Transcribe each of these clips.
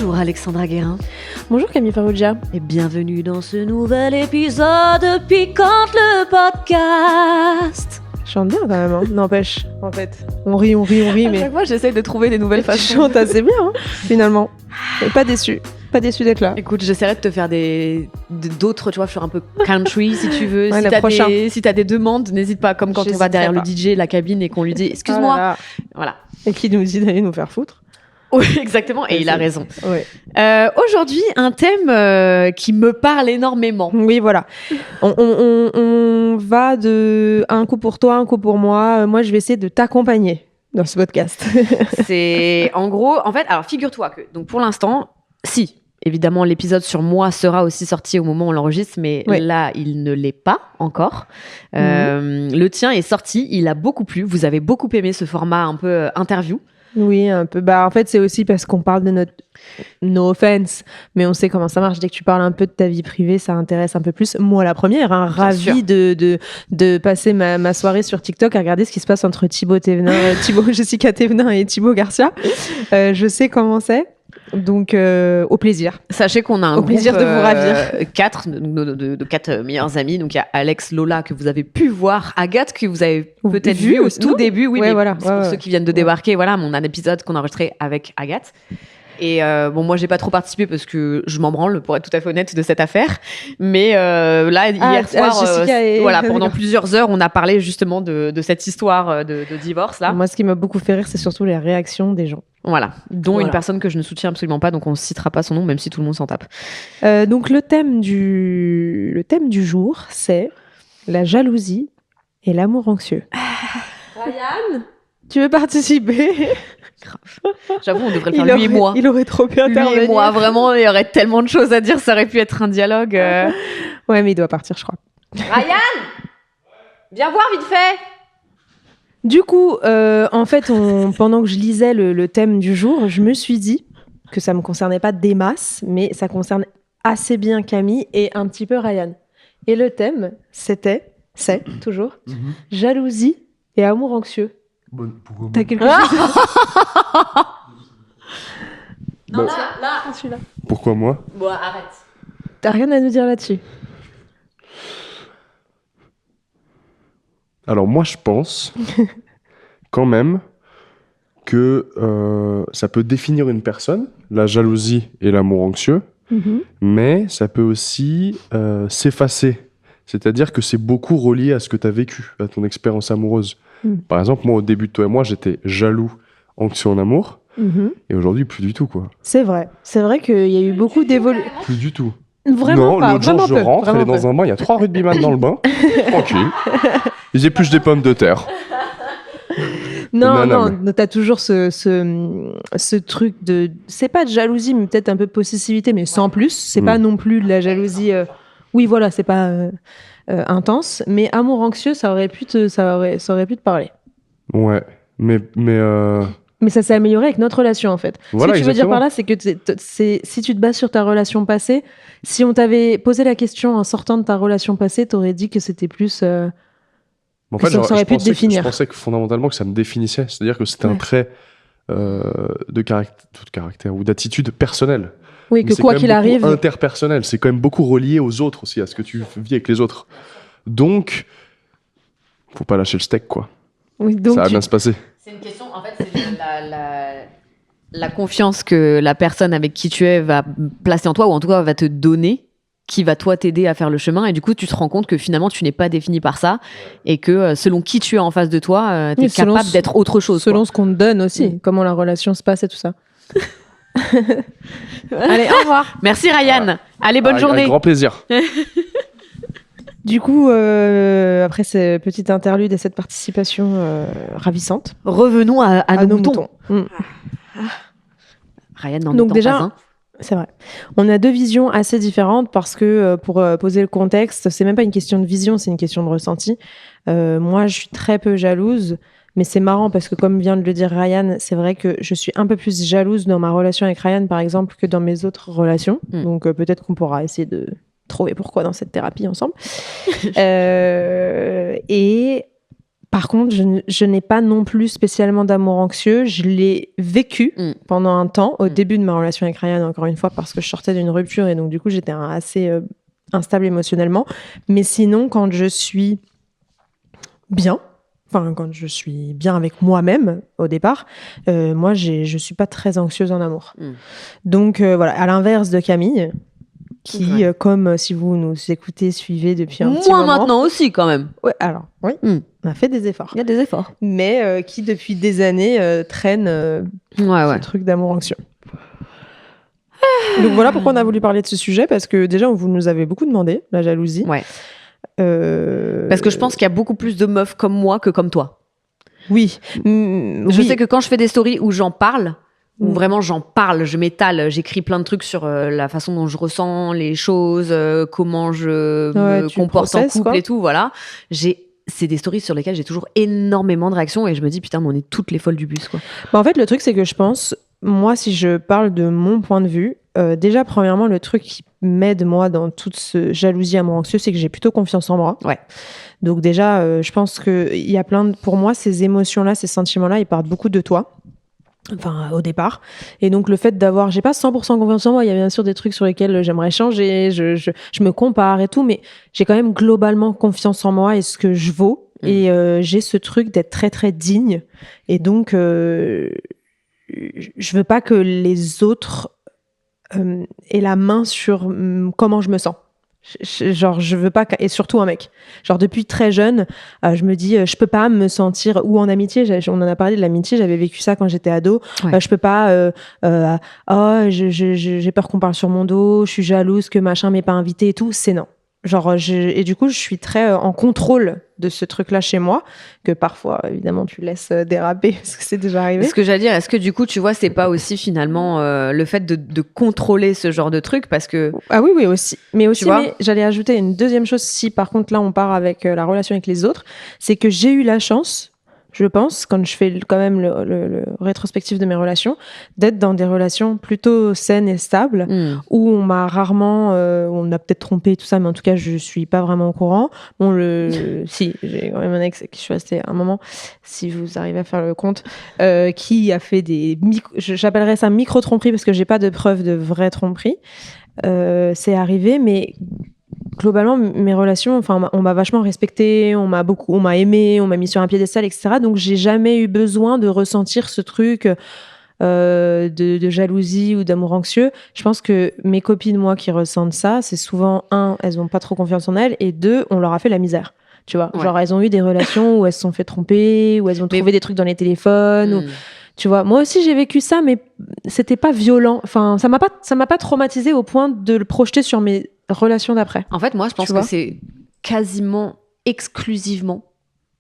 Bonjour Alexandra Guérin. Bonjour Camille Farrugia. Et bienvenue dans ce nouvel épisode de Piquante le podcast. Je chante bien quand même, hein. N'empêche, en fait. On rit, mais... À chaque fois, j'essaie de trouver des nouvelles façons. Tu chantes assez bien, hein, finalement. Et pas déçu d'être là. Écoute, j'essaierai de te faire d'autres, tu vois, sur un peu country, si tu veux. Ouais, si t'as des demandes, n'hésite pas, comme quand on va derrière le DJ, la cabine, et qu'on lui dit « Excuse-moi ». Oh là là. Voilà. Et qui nous dit d'aller nous faire foutre. Oui, exactement, et il a raison. Ouais. Aujourd'hui, un thème qui me parle énormément. Oui, voilà. On va de un coup pour toi, un coup pour moi. Moi, je vais essayer de t'accompagner dans ce podcast. C'est en gros, en fait, alors figure-toi que, donc pour l'instant, si, évidemment, l'épisode sur moi sera aussi sorti au moment où on l'enregistre, mais là, il ne l'est pas encore. Le tien est sorti, il a beaucoup plu. Vous avez beaucoup aimé ce format un peu interview. Oui, un peu. Bah, en fait, c'est aussi parce qu'on parle de notre... No offense, mais on sait comment ça marche. Dès que tu parles un peu de ta vie privée, ça intéresse un peu plus. Moi, la première, hein, ravie de passer ma soirée sur TikTok à regarder ce qui se passe entre Jessica Thévenin et Thibaut Garcia. Je sais comment c'est. Donc, au plaisir. Sachez qu'on a un groupe plaisir de vous ravir. 4 de 4 meilleurs amis. Donc, il y a Alex, Lola, que vous avez pu voir, Agathe, que vous avez peut-être vu au tout début. Oui, ouais, mais voilà. pour ceux qui viennent de débarquer, voilà, on a un épisode qu'on a enregistré avec Agathe. Et bon, moi, j'ai pas trop participé parce que je m'en branle, pour être tout à fait honnête, de cette affaire. Mais là, hier soir, voilà, pendant plusieurs heures, on a parlé justement de cette histoire de divorce là. Moi, ce qui m'a beaucoup fait rire, c'est surtout les réactions des gens. Voilà, dont une personne que je ne soutiens absolument pas, donc on ne citera pas son nom, même si tout le monde s'en tape. Donc le thème du jour, c'est la jalousie et l'amour anxieux. Ryan, tu veux participer? Grave. J'avoue, on devrait le faire lui et moi. Il aurait trop bien intervenir. Lui et moi, vraiment, il y aurait tellement de choses à dire, ça aurait pu être un dialogue. Ouais, mais il doit partir, je crois. Ryan, viens voir vite fait. Du coup, en fait, pendant que je lisais le thème du jour, je me suis dit que ça me concernait pas des masses, mais ça concerne assez bien Camille et un petit peu Ryan. Et le thème, c'est toujours jalousie et amour anxieux. Bon, pourquoi T'as quelque chose Non, là, celui-là. Pourquoi moi? Bon, arrête. T'as rien à nous dire là-dessus? Alors moi, je pense quand même que ça peut définir une personne, la jalousie et l'amour anxieux, mais ça peut aussi s'effacer. C'est-à-dire que c'est beaucoup relié à ce que tu as vécu, à ton expérience amoureuse. Par exemple, moi, au début de Toi et moi, j'étais jaloux, anxieux en amour, et aujourd'hui, plus du tout, quoi. C'est vrai qu'il y a eu beaucoup d'évolution. Plus du tout. Vraiment non, pas, l'autre jour, je rentre, elle est dans un bain, il y a 3 rugbyman dans le bain, tranquille. Ils épluchent des pommes de terre. Non, t'as toujours ce truc de... C'est pas de jalousie, mais peut-être un peu de possessivité, mais sans plus. C'est pas non plus de la jalousie... Oui, voilà, c'est pas intense. Mais amour anxieux, ça aurait pu te parler. Ouais, mais ça s'est amélioré avec notre relation, en fait. Voilà, ce que tu veux dire par là, c'est que si tu te bases sur ta relation passée, si on t'avait posé la question en sortant de ta relation passée, t'aurais dit que c'était plus... en fait, ça aurait pu te définir. Je pensais que fondamentalement que ça me définissait. C'est-à-dire que c'était un trait de caractère ou d'attitude personnelle. Oui, que quoi qu'il arrive... interpersonnel. C'est quand même beaucoup relié aux autres aussi, à ce que tu vis avec les autres. Donc, faut pas lâcher le steak, quoi. Oui, donc ça va bien se passer. C'est une question, en fait, c'est la confiance que la personne avec qui tu es va placer en toi, ou en tout cas va te donner, qui va toi t'aider à faire le chemin, et du coup tu te rends compte que finalement tu n'es pas défini par ça, et que selon qui tu es en face de toi, tu es capable d'être autre chose. Selon ce qu'on te donne aussi, comment la relation se passe et tout ça. Allez, au revoir. Merci Ryan. Allez, bonne journée. Avec grand plaisir. Du coup, après cette petite interlude et cette participation ravissante, revenons à nos moutons. Ryan n'en Donc est déjà, pas un. C'est vrai. On a deux visions assez différentes parce que, pour poser le contexte, c'est même pas une question de vision, c'est une question de ressenti. Moi, je suis très peu jalouse, mais c'est marrant parce que, comme vient de le dire Ryan, c'est vrai que je suis un peu plus jalouse dans ma relation avec Ryan, par exemple, que dans mes autres relations. Donc, peut-être qu'on pourra essayer de trouver pourquoi dans cette thérapie ensemble. Et Par contre, je n'ai pas non plus spécialement d'amour anxieux. Je l'ai vécu pendant un temps, au début de ma relation avec Ryan, encore une fois, parce que je sortais d'une rupture et donc du coup, j'étais assez instable émotionnellement. Mais sinon, quand je suis bien, quand je suis bien avec moi-même au départ, moi, je suis pas très anxieuse en amour. Donc voilà, à l'inverse de Camille, qui, comme si vous nous écoutez, suivez depuis un petit moment. Moi maintenant aussi, quand même. Ouais, alors, oui, on a fait des efforts. Il y a des efforts. Mais qui, depuis des années, traîne ce truc d'amour anxieux. Donc voilà pourquoi on a voulu parler de ce sujet, parce que déjà, vous nous avez beaucoup demandé, la jalousie. Ouais. Parce que je pense qu'il y a beaucoup plus de meufs comme moi que comme toi. Oui. Je sais que quand je fais des stories où j'en parle, où vraiment j'en parle, je m'étale, j'écris plein de trucs sur la façon dont je ressens les choses, comment je me comporte en couple et tout, voilà. C'est des stories sur lesquelles j'ai toujours énormément de réactions et je me dis putain, mais on est toutes les folles du bus, quoi. En fait, le truc, c'est que je pense, moi, si je parle de mon point de vue, déjà, premièrement, le truc qui m'aide, moi, dans toute ce jalousie amour anxieux, c'est que j'ai plutôt confiance en moi. Ouais. Donc déjà, je pense qu'il y a pour moi, ces émotions-là, ces sentiments-là, ils partent beaucoup de toi. Enfin, au départ. Et donc, le fait d'avoir, j'ai pas 100% confiance en moi, il y a bien sûr des trucs sur lesquels j'aimerais changer, je me compare et tout, mais j'ai quand même globalement confiance en moi et ce que je vaux. Et j'ai ce truc d'être très, très digne. Et donc, je veux pas que les autres aient la main sur comment je me sens. Genre, je veux pas, et surtout un mec. Genre, depuis très jeune, je me dis, je peux pas me sentir, ou en amitié, on en a parlé de l'amitié, j'avais vécu ça quand j'étais ado. Ouais. Je peux pas, j'ai peur qu'on parle sur mon dos, je suis jalouse que machin m'ait pas invité et tout. C'est non. Genre, et du coup, je suis très en contrôle de ce truc-là chez moi, que parfois, évidemment, tu laisses déraper, parce que c'est déjà arrivé. Ce que j'allais dire, est-ce que du coup, tu vois, c'est pas aussi finalement le fait de contrôler ce genre de truc, parce que... Ah oui, aussi. Mais aussi, j'allais ajouter une deuxième chose, si par contre, là, on part avec la relation avec les autres, c'est que j'ai eu la chance, je pense, quand je fais quand même le rétrospectif de mes relations, d'être dans des relations plutôt saines et stables, où on m'a rarement, on a peut-être trompé tout ça, mais en tout cas, je suis pas vraiment au courant. Bon, si, j'ai quand même un ex qui je suis restée un moment, si vous arrivez à faire le compte, qui a fait j'appellerais ça micro-tromperie, parce que j'ai pas de preuve de vraie tromperie. C'est arrivé, mais globalement, mes relations, enfin, on m'a vachement respectée, on m'a aimée, on m'a mis sur un piédestal, etc. Donc, j'ai jamais eu besoin de ressentir ce truc de jalousie ou d'amour anxieux. Je pense que mes copines, moi, qui ressentent ça, c'est souvent, elles ont pas trop confiance en elles, et deux, on leur a fait la misère. Tu vois, genre, elles ont eu des relations où elles se sont fait tromper, où elles ont trouvé des trucs dans les téléphones, ou... Tu vois, moi aussi j'ai vécu ça, mais c'était pas violent. Enfin, ça m'a pas traumatisé au point de le projeter sur mes relations d'après. En fait, moi, je pense que c'est quasiment exclusivement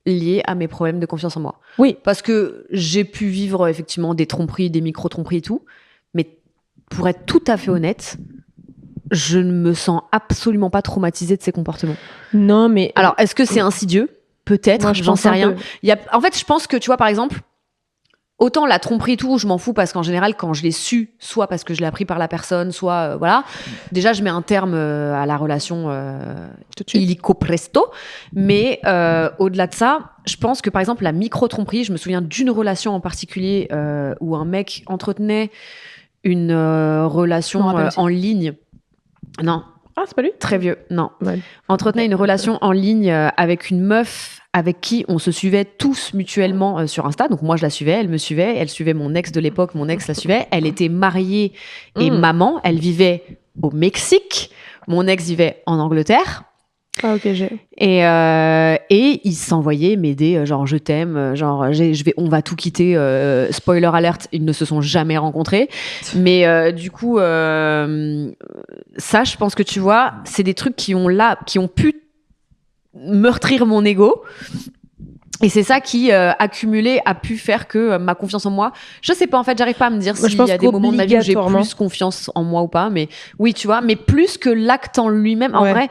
lié à mes problèmes de confiance en moi. Oui. Parce que j'ai pu vivre effectivement des tromperies, des micro-tromperies et tout, mais pour être tout à fait honnête, je ne me sens absolument pas traumatisée de ces comportements. Non, mais... Alors, est-ce que c'est insidieux ? Peut-être, j'en sais rien. En fait, je pense que, tu vois, par exemple... Autant la tromperie et tout, je m'en fous parce qu'en général, quand je l'ai su, soit parce que je l'ai appris par la personne, soit voilà. Déjà, je mets un terme à la relation illico presto. Mais au-delà de ça, je pense que par exemple la micro-tromperie, je me souviens d'une relation en particulier où un mec entretenait une relation en ligne. Non. Ah, c'est pas lui ? Très vieux, non. Ouais. Entretenait une relation en ligne avec une meuf avec qui on se suivait tous mutuellement sur Insta. Donc moi, je la suivais, elle suivait mon ex de l'époque, mon ex la suivait. Elle était mariée et maman, elle vivait au Mexique. Mon ex vivait en Angleterre. Ah, ok, et ils s'envoyaient m'aider, genre je t'aime, genre on va tout quitter. Spoiler alert, ils ne se sont jamais rencontrés. Mais du coup, ça, je pense que tu vois, c'est des trucs qui ont pu meurtrir mon ego. Et c'est ça qui, accumulé, a pu faire que ma confiance en moi... Je sais pas, en fait, j'arrive pas à me dire s'il y a des moments de ma vie où j'ai plus confiance en moi ou pas. Mais oui, tu vois, mais plus que l'acte en lui-même. En vrai,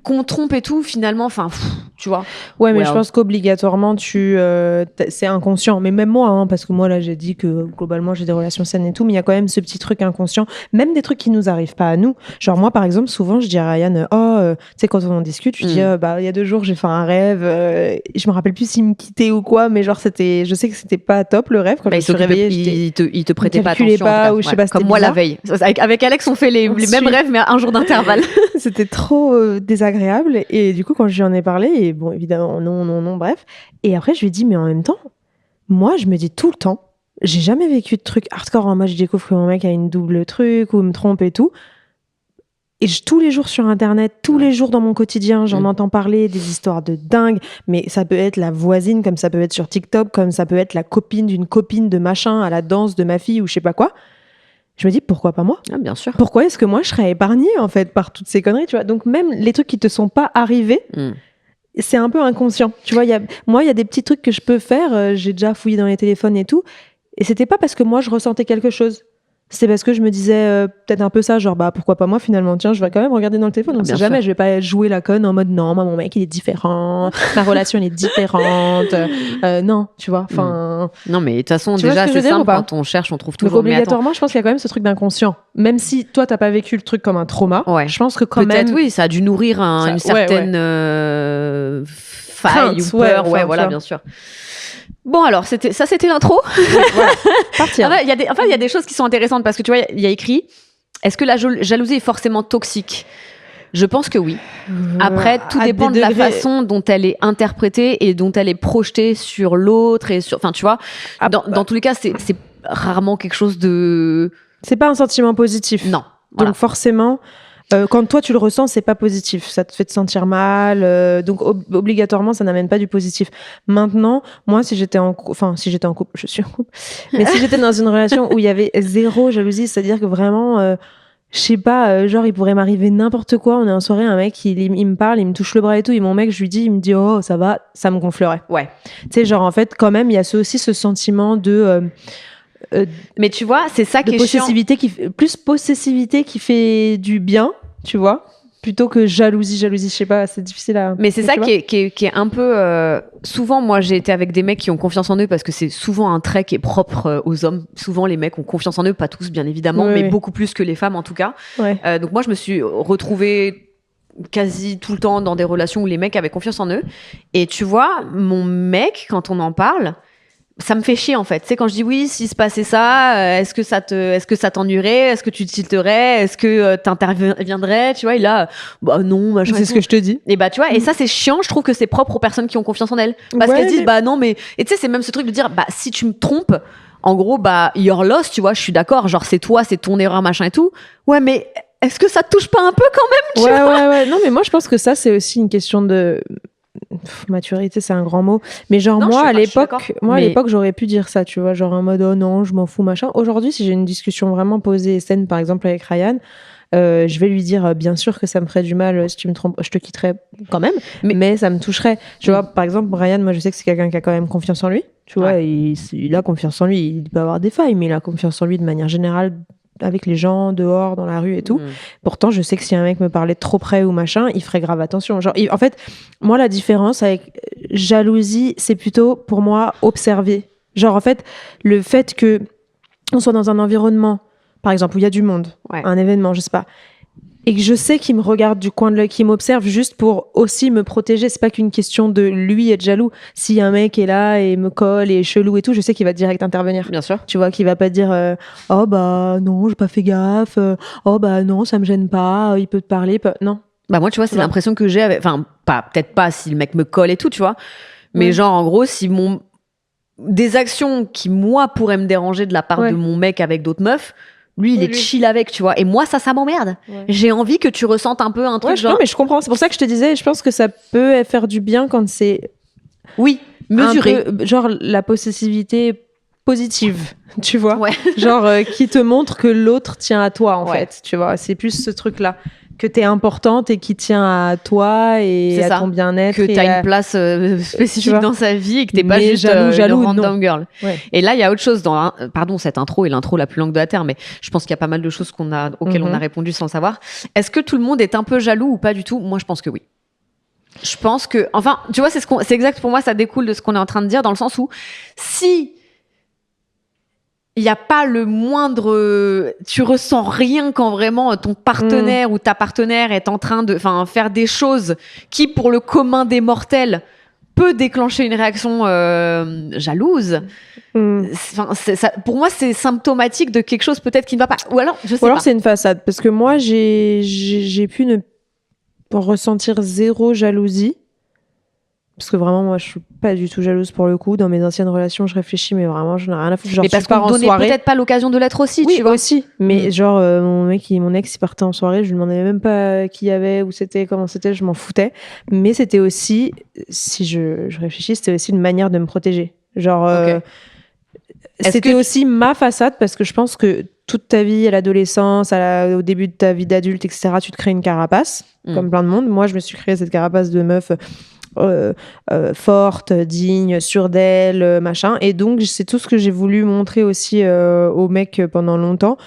qu'on trompe et tout, finalement, enfin... tu vois. Ouais, mais je pense qu'obligatoirement, c'est inconscient. Mais même moi, hein, parce que moi, là, j'ai dit que globalement, j'ai des relations saines et tout, mais il y a quand même ce petit truc inconscient, même des trucs qui nous arrivent pas à nous. Genre, moi, par exemple, souvent, je dis à Ryan, tu sais, quand on en discute, je dis, il y a 2 jours, j'ai fait un rêve, je me rappelle plus s'il me quittait ou quoi, mais genre, je sais que c'était pas top le rêve. Quand je me suis réveillée, il te prêtait pas attention. Pas, ou je sais pas, comme moi la veille. Avec Alex, on fait les mêmes rêves, mais à un jour d'intervalle. C'était trop désagréable. Et du coup, quand je lui en ai parlé, et bon, évidemment, non, bref. Et après, je lui ai dit, mais en même temps, moi, je me dis tout le temps, j'ai jamais vécu de truc hardcore. Moi, je découvre que mon mec a une double truc, ou me trompe et tout. Et tous les jours sur Internet, tous les jours dans mon quotidien, j'en entends parler, des histoires de dingue. Mais ça peut être la voisine, comme ça peut être sur TikTok, comme ça peut être la copine d'une copine de machin à la danse de ma fille ou je sais pas quoi. Je me dis, pourquoi pas moi ? Bien sûr. Pourquoi est-ce que moi, je serais épargnée, en fait, par toutes ces conneries, tu vois ? Donc, même les trucs qui te sont pas arrivés, c'est un peu inconscient. Tu vois, il y a des petits trucs que je peux faire. J'ai déjà fouillé dans les téléphones et tout. Et c'était pas parce que moi, je ressentais quelque chose. C'est parce que je me disais peut-être un peu ça, genre pourquoi pas moi finalement, tiens, je vais quand même regarder dans le téléphone, on sait jamais, je vais pas jouer la conne en mode non, moi mon mec il est différent, ma relation elle est différente, non, tu vois, enfin. Non mais de toute façon déjà c'est simple, quand on cherche on trouve toujours. Donc obligatoirement je pense qu'il y a quand même ce truc d'inconscient, même si toi t'as pas vécu le truc comme un trauma, je pense que quand peut-être même. Oui, ça a dû nourrir une certaine faille ou peur, voilà bien sûr. Bon alors, c'était l'intro. Voilà, partir. Il y a des choses qui sont intéressantes parce que tu vois, il y a écrit « Est-ce que la jalousie est forcément toxique ?» Je pense que oui. Après, tout dépend de la façon dont elle est interprétée et dont elle est projetée sur l'autre. Enfin, tu vois, dans tous les cas, c'est rarement quelque chose de... C'est pas un sentiment positif. Non. Donc forcément... quand toi tu le ressens, c'est pas positif, ça te fait te sentir mal, donc obligatoirement ça n'amène pas du positif. Maintenant, moi si j'étais en couple, je suis en couple, mais si j'étais dans une relation où il y avait zéro jalousie, c'est-à-dire que vraiment, je sais pas, genre il pourrait m'arriver n'importe quoi, on est en soirée, un mec il me parle, il me touche le bras et tout, et mon mec je lui dis, il me dit oh ça va, ça me gonflerait. Ouais. Tu sais genre en fait quand même il y a aussi ce sentiment de mais tu vois, c'est ça qui est possessivité chiant. Plus possessivité qui fait du bien, tu vois, plutôt que jalousie, je sais pas, c'est difficile à... Mais c'est ça qui est un peu... souvent, moi, j'ai été avec des mecs qui ont confiance en eux parce que c'est souvent un trait qui est propre aux hommes. Souvent, les mecs ont confiance en eux, pas tous, bien évidemment, mais beaucoup plus que les femmes, en tout cas. Ouais. Donc moi, je me suis retrouvée quasi tout le temps dans des relations où les mecs avaient confiance en eux. Et tu vois, mon mec, quand on en parle... Ça me fait chier en fait. Tu sais, quand je dis oui, s'il se passait ça, est-ce que ça t'ennuierait, est-ce que tu tilterais, est-ce que t'interviendrais, tu vois, il a bah non, machin. C'est ce que je te dis. Et bah tu vois, et ça c'est chiant, je trouve que c'est propre aux personnes qui ont confiance en elles parce qu'elles disent bah non mais et tu sais c'est même ce truc de dire bah si tu me trompes, en gros bah you're lost, tu vois, je suis d'accord, genre c'est toi, c'est ton erreur machin et tout. Ouais, mais est-ce que ça te touche pas un peu quand même, tu vois Ouais. Non, mais moi je pense que ça c'est aussi une question de maturité, c'est un grand mot, mais genre non, moi à l'époque j'aurais pu dire ça, tu vois, genre en mode oh non je m'en fous machin. Aujourd'hui si j'ai une discussion vraiment posée et saine par exemple avec Ryan, je vais lui dire bien sûr que ça me ferait du mal si tu me trompes, je te quitterais quand même, mais ça me toucherait, tu vois. Par exemple Ryan, moi je sais que c'est quelqu'un qui a quand même confiance en lui, tu vois, il a confiance en lui, il peut avoir des failles mais il a confiance en lui de manière générale avec les gens dehors dans la rue et tout. Pourtant je sais que si un mec me parlait trop près ou machin, il ferait grave attention, genre en fait moi la différence avec jalousie c'est plutôt pour moi observer, genre en fait le fait que on soit dans un environnement par exemple où il y a du monde, un événement je sais pas, et que je sais qu'il me regarde du coin de l'œil, qu'il m'observe juste pour aussi me protéger. C'est pas qu'une question de lui être jaloux. Si un mec est là et me colle et est chelou et tout, je sais qu'il va direct intervenir. Bien sûr. Tu vois, qu'il va pas dire oh bah non, j'ai pas fait gaffe. Oh bah non, ça me gêne pas. Il peut te parler. Non. Bah moi, tu vois, c'est l'impression que j'ai avec... Enfin, peut-être pas si le mec me colle et tout, tu vois. Mais genre, en gros, si des actions qui, moi, pourraient me déranger de la part de mon mec avec d'autres meufs, lui, il est chill avec, tu vois. Et moi, ça m'emmerde. J'ai envie que tu ressentes un peu un truc genre... Non, mais je comprends. C'est pour ça que je te disais, je pense que ça peut faire du bien quand c'est... Oui, mesuré. Genre la possessivité positive, tu vois. Genre qui te montre que l'autre tient à toi, en fait, tu vois. C'est plus ce truc-là. Que t'es importante et qui tient à toi et à ton bien-être. Que t'as une place spécifique dans sa vie et que t'es pas juste jaloux, une random girl. Et là, il y a autre chose dans cette intro est l'intro la plus longue de la Terre, mais je pense qu'il y a pas mal de choses auxquelles on a répondu sans le savoir. Est-ce que tout le monde est un peu jaloux ou pas du tout ? Moi, je pense que oui. Je pense que, enfin, tu vois, c'est exact pour moi, ça découle de ce qu'on est en train de dire, dans le sens où si il n'y a pas le moindre, tu ressens rien quand vraiment ton partenaire ou ta partenaire est en train de, faire des choses qui, pour le commun des mortels, peut déclencher une réaction jalouse. Pour moi, c'est symptomatique de quelque chose peut-être qui ne va pas. Ou alors, je sais pas. C'est une façade, parce que moi, j'ai pu ne ressentir zéro jalousie. Parce que vraiment, moi, je suis pas du tout jalouse pour le coup. Dans mes anciennes relations, je réfléchis, mais vraiment, je n'ai rien à foutre. Genre, mais parce qu'on donnait peut-être pas l'occasion de l'être aussi, oui, tu vois. Aussi. Mais genre, mon ex, il partait en soirée, je lui demandais même pas qui y avait, où c'était, comment c'était, je m'en foutais. Mais c'était aussi, si je réfléchis, c'était aussi une manière de me protéger. Genre, c'était aussi ma façade, parce que je pense que toute ta vie, à l'adolescence, au début de ta vie d'adulte, etc., tu te crées une carapace, comme plein de monde. Moi, je me suis créée cette carapace de meuf forte, digne, sûre d'elle, machin. Et donc, c'est tout ce que j'ai voulu montrer aussi aux mecs pendant longtemps,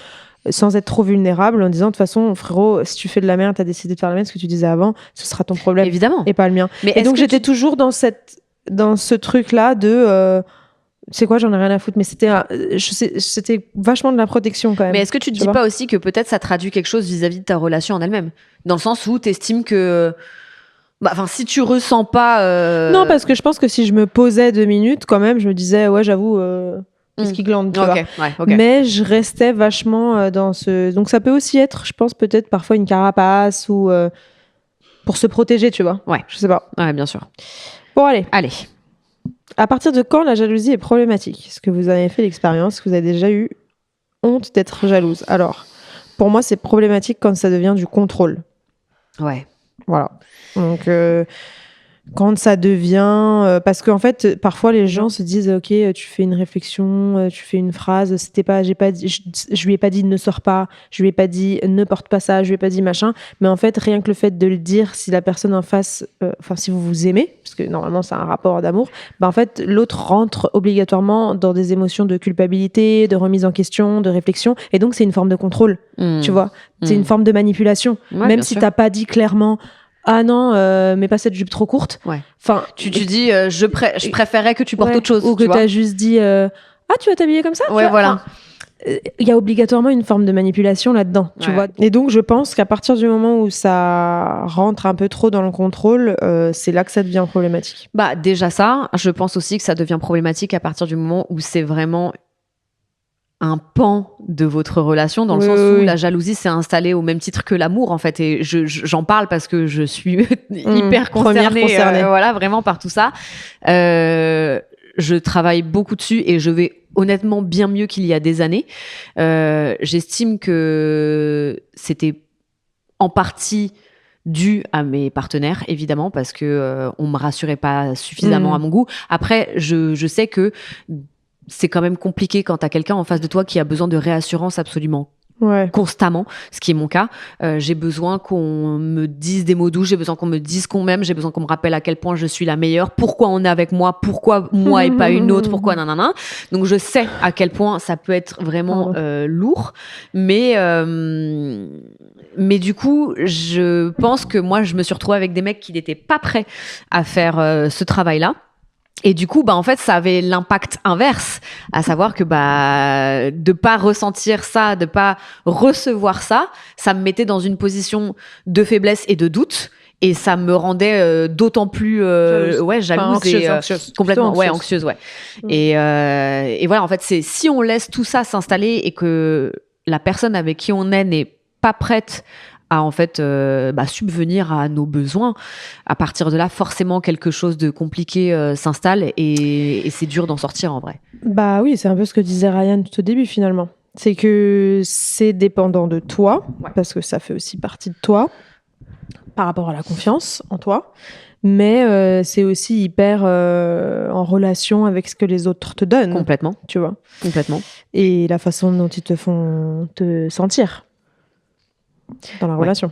sans être trop vulnérable, en disant, de toute façon, frérot, si tu fais de la merde, t'as décidé de faire de la merde, ce que tu disais avant, ce sera ton problème. Évidemment. Et pas le mien. Et donc, j'étais toujours dans ce truc-là de... c'est quoi, j'en ai rien à foutre, mais c'était vachement de la protection quand même. Mais est-ce que tu te dis pas aussi que peut-être ça traduit quelque chose vis-à-vis de ta relation en elle-même, dans le sens où t'estimes que, si tu ressens pas. Non, parce que je pense que si je me posais 2 minutes, quand même, je me disais, ouais, j'avoue, qu'est-ce qui glande, tu vois. Okay. Mais je restais vachement dans ce. Donc ça peut aussi être, je pense, peut-être parfois une carapace ou pour se protéger, tu vois. Ouais. Je sais pas. Ouais, bien sûr. Bon, allez. À partir de quand la jalousie est problématique ? Est-ce que vous avez fait l'expérience ? Est-ce que vous avez déjà eu honte d'être jalouse ? Alors, pour moi, c'est problématique quand ça devient du contrôle. Ouais. Voilà. Donc, quand ça devient... parce qu'en fait, parfois, les gens se disent, OK, tu fais une réflexion, tu fais une phrase, c'était pas... je lui ai pas dit ne sors pas, je lui ai pas dit ne porte pas ça, je lui ai pas dit machin. Mais en fait, rien que le fait de le dire, si la personne en face... si vous vous aimez, parce que normalement, c'est un rapport d'amour, en fait, l'autre rentre obligatoirement dans des émotions de culpabilité, de remise en question, de réflexion. Et donc, c'est une forme de contrôle, tu vois. C'est une forme de manipulation. Ouais, même si t'as pas dit clairement... Ah non, mais pas cette jupe trop courte. Ouais. Enfin, tu dis, je préférais que tu portes autre chose. Ou que t'as juste dit, ah, tu vas t'habiller comme ça ? Ouais, voilà. Il y a obligatoirement une forme de manipulation là-dedans, tu vois. Et donc, je pense qu'à partir du moment où ça rentre un peu trop dans le contrôle, c'est là que ça devient problématique. Déjà ça, je pense aussi que ça devient problématique à partir du moment où c'est vraiment un pan de votre relation, dans le sens où la jalousie s'est installée au même titre que l'amour, en fait. Et j'en parle parce que je suis hyper concernée. Voilà, vraiment par tout ça. Je travaille beaucoup dessus et je vais honnêtement bien mieux qu'il y a des années. J'estime que c'était en partie dû à mes partenaires, évidemment, parce que on me rassurait pas suffisamment à mon goût. Après, je sais que c'est quand même compliqué quand t'as quelqu'un en face de toi qui a besoin de réassurance absolument constamment, ce qui est mon cas. J'ai besoin qu'on me dise des mots doux, j'ai besoin qu'on me dise qu'on m'aime, j'ai besoin qu'on me rappelle à quel point je suis la meilleure, pourquoi on est avec moi, pourquoi moi et pas une autre, pourquoi nanana. Donc je sais à quel point ça peut être vraiment lourd, mais du coup, je pense que moi, je me suis retrouvée avec des mecs qui n'étaient pas prêts à faire ce travail-là. Et du coup, en fait, ça avait l'impact inverse, à savoir que de pas ressentir ça, de pas recevoir ça, ça me mettait dans une position de faiblesse et de doute, et ça me rendait d'autant plus jalouse anxieuse, complètement anxieuse. Et voilà, en fait, c'est si on laisse tout ça s'installer et que la personne avec qui on est n'est pas prête à en fait subvenir à nos besoins, à partir de là forcément quelque chose de compliqué s'installe et c'est dur d'en sortir en vrai. Oui, c'est un peu ce que disait Ryan tout au début finalement, c'est que c'est dépendant de toi, parce que ça fait aussi partie de toi par rapport à la confiance en toi, mais c'est aussi hyper en relation avec ce que les autres te donnent. Complètement. Tu vois. Complètement. Et la façon dont ils te font te sentir dans la relation.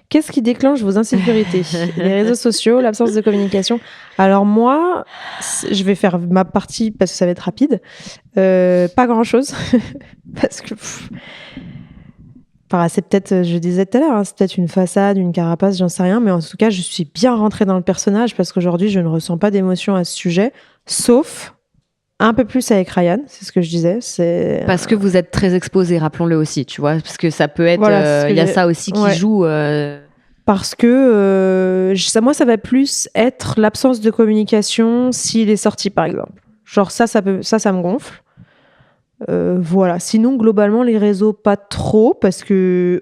Qu'est-ce qui déclenche vos insécurités ? Les réseaux sociaux, l'absence de communication. Alors moi, je vais faire ma partie parce que ça va être rapide. Pas grand-chose. Parce que... Enfin, c'est peut-être, je disais tout à l'heure, c'est peut-être une façade, une carapace, j'en sais rien, mais en tout cas, je suis bien rentrée dans le personnage parce qu'aujourd'hui, je ne ressens pas d'émotion à ce sujet, sauf un peu plus avec Ryan, c'est ce que je disais. Parce que vous êtes très exposés, rappelons-le aussi, tu vois, parce que ça peut être, il y a ça aussi qui joue. Parce que moi, ça va plus être l'absence de communication s'il est sorti, par exemple. Genre ça me gonfle. Voilà. Sinon, globalement, les réseaux, pas trop, parce que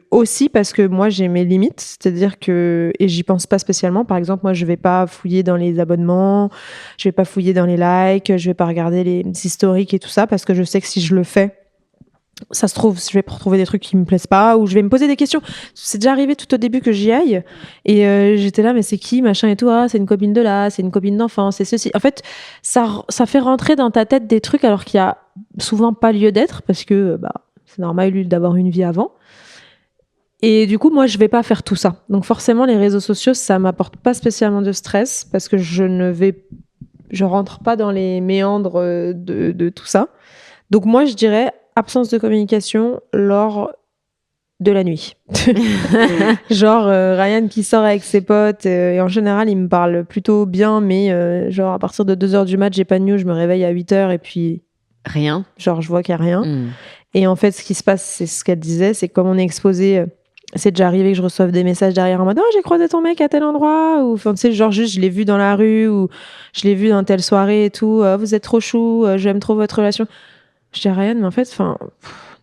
moi, j'ai mes limites, c'est-à-dire que, et j'y pense pas spécialement. Par exemple, moi, je vais pas fouiller dans les abonnements, je vais pas fouiller dans les likes, je vais pas regarder les historiques et tout ça, parce que je sais que si je le fais, ça se trouve, je vais retrouver des trucs qui me plaisent pas, ou je vais me poser des questions. C'est déjà arrivé tout au début que j'y aille, et j'étais là, mais c'est qui, machin et tout, ah, c'est une copine de là, c'est une copine d'enfance, c'est ceci. En fait, ça fait rentrer dans ta tête des trucs alors qu'il y a souvent pas lieu d'être, parce que c'est normal d'avoir une vie avant. Et du coup, moi, je vais pas faire tout ça. Donc forcément, les réseaux sociaux, ça m'apporte pas spécialement de stress, parce que je rentre pas dans les méandres de tout ça. Donc moi, je dirais absence de communication lors de la nuit. Genre Ryan qui sort avec ses potes et en général il me parle plutôt bien, mais genre à partir de 2h du mat j'ai pas de news, je me réveille à 8h et puis rien, genre je vois qu'il y a rien. Et en fait ce qui se passe, c'est ce qu'elle disait, c'est que comme on est exposé, c'est déjà arrivé que je reçoive des messages derrière en mode oh j'ai croisé ton mec à tel endroit, ou enfin tu sais genre juste je l'ai vu dans la rue, ou je l'ai vu dans telle soirée et tout, vous êtes trop chou, j'aime trop votre relation. Je dis à Ryan, mais en fait, tu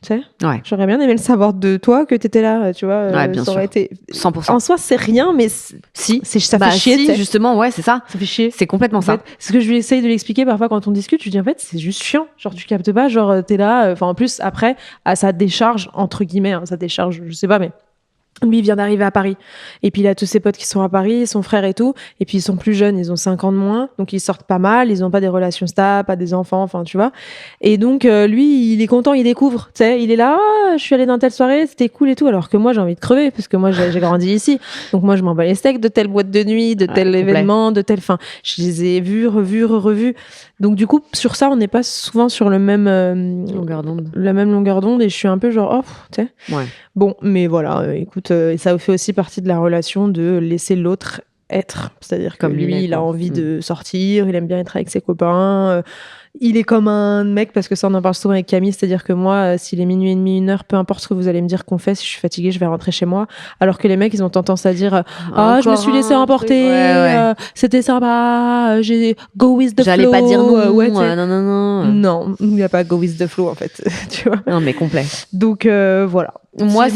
sais, j'aurais bien aimé le savoir de toi que t'étais là, tu vois. Bien ça aurait sûr. été 100%. En soi, c'est rien, mais ça fait chier. Si, justement, ouais, c'est ça. Ça fait chier. C'est complètement ça. C'est ce que je lui essaye de l'expliquer parfois quand on discute. Je lui dis en fait, c'est juste chiant. Genre, tu captes pas, genre, t'es là. Enfin, en plus, après, à sa décharge, entre guillemets, sa décharge, je sais pas, mais. Lui, il vient d'arriver à Paris. Et puis, il a tous ses potes qui sont à Paris, son frère et tout. Et puis, ils sont plus jeunes, ils ont 5 ans de moins. Donc, ils sortent pas mal. Ils ont pas des relations stables, pas des enfants, enfin, tu vois. Et donc, lui, il est content, il découvre. Tu sais, il est là, je suis allé dans telle soirée, c'était cool et tout. Alors que moi, j'ai envie de crever, parce que moi, j'ai grandi ici. Donc, moi, je m'en bats les steaks de telle boîte de nuit, de tel événement, de tel. Enfin, je les ai vus, revus. Donc, du coup, sur ça, on n'est pas souvent sur la même longueur d'onde. Et je suis un peu genre, tu sais. Ouais. Bon, mais voilà, écoute, ça fait aussi partie de la relation de laisser l'autre être. C'est-à-dire que lui, il a envie de sortir, il aime bien être avec ses copains. Il est comme un mec, parce que ça, on en parle souvent avec Camille, c'est-à-dire que moi, s'il est minuit et demi, 1h, peu importe ce que vous allez me dire qu'on fait, si je suis fatiguée, je vais rentrer chez moi. Alors que les mecs, ils ont tendance à dire je me suis laissé emporter, c'était sympa, j'ai go with the flow. J'allais pas dire non. Non, il n'y a pas go with the flow, en fait. Tu vois. Non, mais complet. Donc, voilà. Moi,